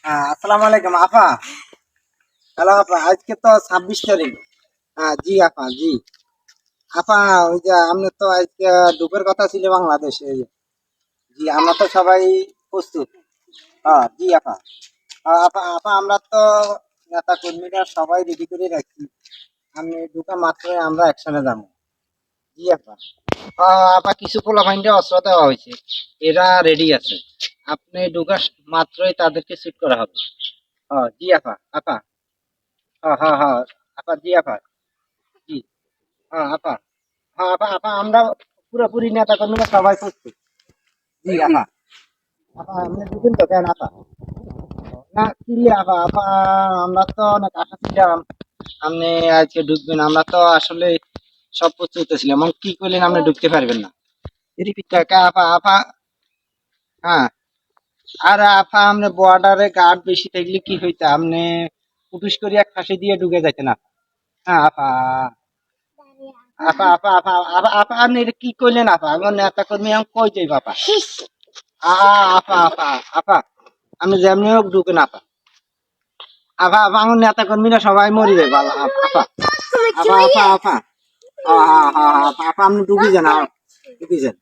আসসালামু আলাইকুম আপা। হ্যালো আপা, আজকে তো 26 তারিখ। জি আপা, জি আপা। ওই যে আপনি তো আজকে ডুবের কথা ছিল বাংলাদেশে। জি, আমরা তো সবাই প্রস্তুত। জি আপা। আপা আপা আমরা তো নেতা কর্মীরা সবাই রেডি করে রাখছি। আমি ঢুকা মাত্রই আমরা একসাথে যাবো। জি আপা। আপা কিছু পোলাপাইনটা অস্ত্র দেওয়া হয়েছে, এরা রেডি আছে। আপনি ঢুকা মাত্রই তাদেরকে শুট করা হবে। জি আপা আপা। হ্যাঁ হ্যাঁ আপা, জি আপা, জি। আপা, আপা আপা আমরা পুরোপুরি নেতা কর্মীরা সবাই প্রস্তুত। জি আপা। আপা আপনি ঢুকেন তো কেন আপা? না কি আপা আপা, আমরা তো অনেক আশা ছিলাম আপনি আজকে ঢুকবেন। আমরা তো আসলে সব প্রস্তুত ছিলাম, এখন কি করলেন আপনি ঢুকতে পারবেন না? কাকা আপা আপা। হ্যাঁ, আর আপা আপনি বর্ডারে গার্ড বেশি থাকলে কি হইতো, আপনি পুটুস করে এক ফাঁসি দিয়ে ঢুকে যাইতেন না। আপা আপা আপা আপা আপা আপা আপনি এটা কি করলেন আপা? আমার নেতা কর্মী আমি কই যাই আপা। আপা আপা আপা, আমি যেমনি হোক ঢুকেন আপা। আপা আপা আমার নেতা কর্মীরা সবাই মরি যাবে আপা। আপা আপা আপা আপা আপা আপা আপনি ঢুকি যান, ঢুকি যান।